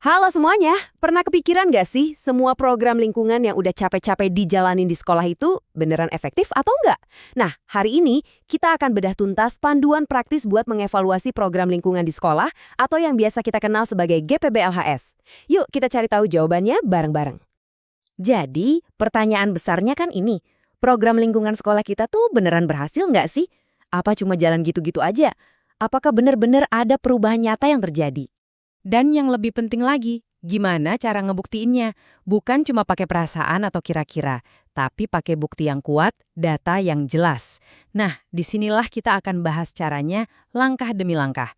Halo semuanya, pernah kepikiran nggak sih semua program lingkungan yang udah capek-capek dijalanin di sekolah itu beneran efektif atau enggak? Nah, hari ini kita akan bedah tuntas panduan praktis buat mengevaluasi program lingkungan di sekolah atau yang biasa kita kenal sebagai GPB-LHS. Yuk kita cari tahu jawabannya bareng-bareng. Jadi, pertanyaan besarnya kan ini, program lingkungan sekolah kita tuh beneran berhasil nggak sih? Apa cuma jalan gitu-gitu aja? Apakah bener-bener ada perubahan nyata yang terjadi? Dan yang lebih penting lagi, gimana cara ngebuktiinnya? Bukan cuma pakai perasaan atau kira-kira, tapi pakai bukti yang kuat, data yang jelas. Nah, disinilah kita akan bahas caranya langkah demi langkah.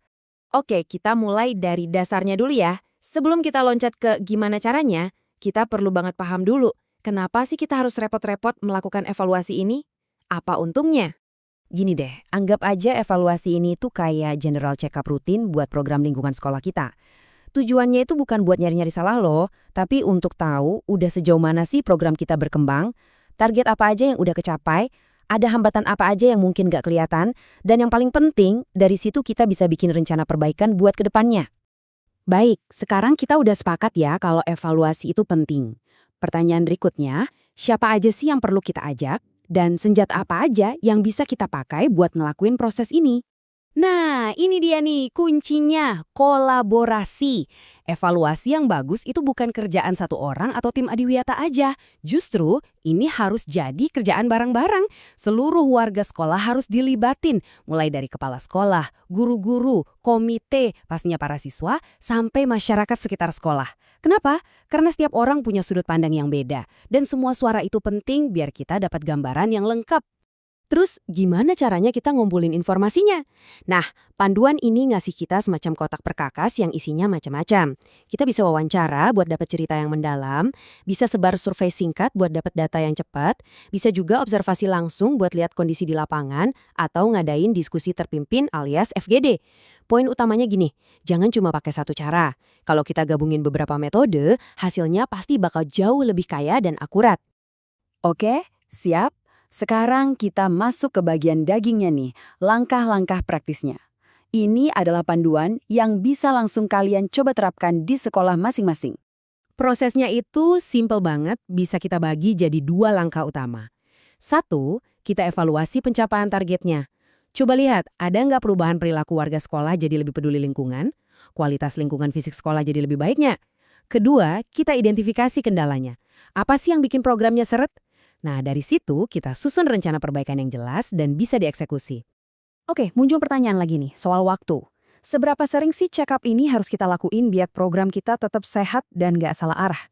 Oke, kita mulai dari dasarnya dulu ya. Sebelum kita loncat ke gimana caranya, kita perlu banget paham dulu, kenapa sih kita harus repot-repot melakukan evaluasi ini? Apa untungnya? Gini deh, anggap aja evaluasi ini tuh kayak general check-up rutin buat program lingkungan sekolah kita. Tujuannya itu bukan buat nyari-nyari salah loh, tapi untuk tahu udah sejauh mana sih program kita berkembang, target apa aja yang udah kecapai, ada hambatan apa aja yang mungkin gak kelihatan, dan yang paling penting, dari situ kita bisa bikin rencana perbaikan buat ke depannya. Baik, sekarang kita udah sepakat ya kalau evaluasi itu penting. Pertanyaan berikutnya, siapa aja sih yang perlu kita ajak, dan senjata apa aja yang bisa kita pakai buat ngelakuin proses ini? Nah, ini dia nih kuncinya, kolaborasi. Evaluasi yang bagus itu bukan kerjaan satu orang atau tim adiwiyata aja. Justru, ini harus jadi kerjaan bareng-bareng. Seluruh warga sekolah harus dilibatin, mulai dari kepala sekolah, guru-guru, komite, pastinya para siswa, sampai masyarakat sekitar sekolah. Kenapa? Karena setiap orang punya sudut pandang yang beda, dan semua suara itu penting biar kita dapat gambaran yang lengkap. Terus gimana caranya kita ngumpulin informasinya? Nah, panduan ini ngasih kita semacam kotak perkakas yang isinya macam-macam. Kita bisa wawancara buat dapat cerita yang mendalam, bisa sebar survei singkat buat dapat data yang cepat, bisa juga observasi langsung buat lihat kondisi di lapangan, atau ngadain diskusi terpimpin alias FGD. Poin utamanya gini, jangan cuma pakai satu cara. Kalau kita gabungin beberapa metode, hasilnya pasti bakal jauh lebih kaya dan akurat. Oke, siap? Sekarang kita masuk ke bagian dagingnya nih, langkah-langkah praktisnya. Ini adalah panduan yang bisa langsung kalian coba terapkan di sekolah masing-masing. Prosesnya itu simple banget, bisa kita bagi jadi 2 langkah utama. 1, kita evaluasi pencapaian targetnya. Coba lihat, ada nggak perubahan perilaku warga sekolah jadi lebih peduli lingkungan? Kualitas lingkungan fisik sekolah jadi lebih baiknya? Kedua, kita identifikasi kendalanya. Apa sih yang bikin programnya seret? Nah, dari situ kita susun rencana perbaikan yang jelas dan bisa dieksekusi. Oke, muncul pertanyaan lagi nih, soal waktu. Seberapa sering sih check-up ini harus kita lakuin biar program kita tetap sehat dan nggak salah arah?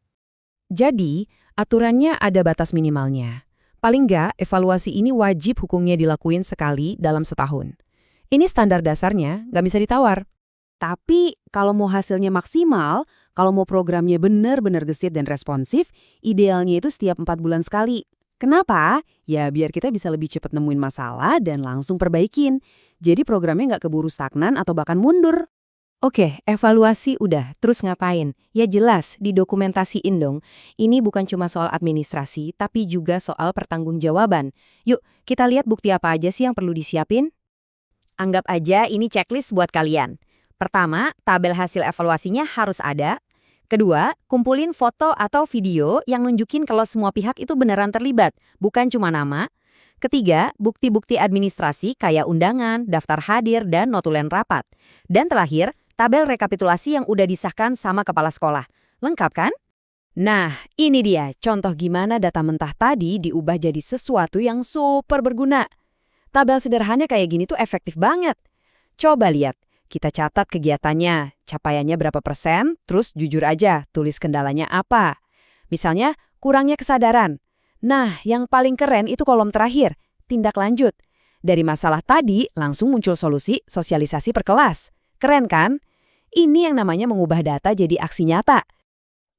Jadi, aturannya ada batas minimalnya. Paling nggak, evaluasi ini wajib hukumnya dilakuin sekali dalam setahun. Ini standar dasarnya, nggak bisa ditawar. Tapi, kalau mau hasilnya maksimal, kalau mau programnya benar-benar gesit dan responsif, idealnya itu setiap 4 bulan sekali. Kenapa? Ya biar kita bisa lebih cepat nemuin masalah dan langsung perbaikin. Jadi programnya nggak keburu stagnan atau bahkan mundur. Oke, evaluasi udah, terus ngapain? Ya jelas, didokumentasiin dong. Ini bukan cuma soal administrasi, tapi juga soal pertanggungjawaban. Yuk, kita lihat bukti apa aja sih yang perlu disiapin? Anggap aja ini checklist buat kalian. Pertama, tabel hasil evaluasinya harus ada. Kedua, kumpulin foto atau video yang nunjukin kalau semua pihak itu beneran terlibat, bukan cuma nama. Ketiga, bukti-bukti administrasi kayak undangan, daftar hadir, dan notulen rapat. Dan terakhir, tabel rekapitulasi yang udah disahkan sama kepala sekolah. Lengkap kan? Nah, ini dia contoh gimana data mentah tadi diubah jadi sesuatu yang super berguna. Tabel sederhana kayak gini tuh efektif banget. Coba lihat. Kita catat kegiatannya, capaiannya berapa persen, terus jujur aja, tulis kendalanya apa. Misalnya, kurangnya kesadaran. Nah, yang paling keren itu kolom terakhir, tindak lanjut. Dari masalah tadi, langsung muncul solusi sosialisasi per kelas. Keren kan? Ini yang namanya mengubah data jadi aksi nyata.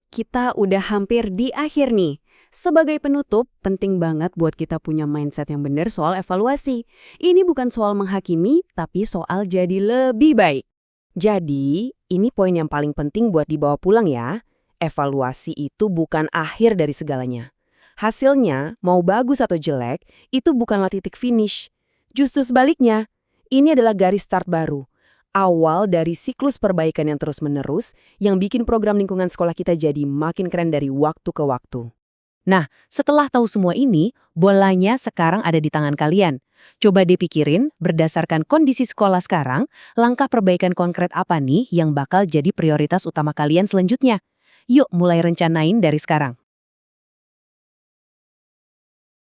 Kita udah hampir di akhir nih. Sebagai penutup, penting banget buat kita punya mindset yang benar soal evaluasi. Ini bukan soal menghakimi, tapi soal jadi lebih baik. Jadi, ini poin yang paling penting buat dibawa pulang ya. Evaluasi itu bukan akhir dari segalanya. Hasilnya, mau bagus atau jelek, itu bukanlah titik finish. Justru sebaliknya, ini adalah garis start baru. awal dari siklus perbaikan yang terus-menerus yang bikin program lingkungan sekolah kita jadi makin keren dari waktu ke waktu. Nah, setelah tahu semua ini, bolanya sekarang ada di tangan kalian. Coba dipikirin, berdasarkan kondisi sekolah sekarang, langkah perbaikan konkret apa nih yang bakal jadi prioritas utama kalian selanjutnya? Yuk mulai rencanain dari sekarang.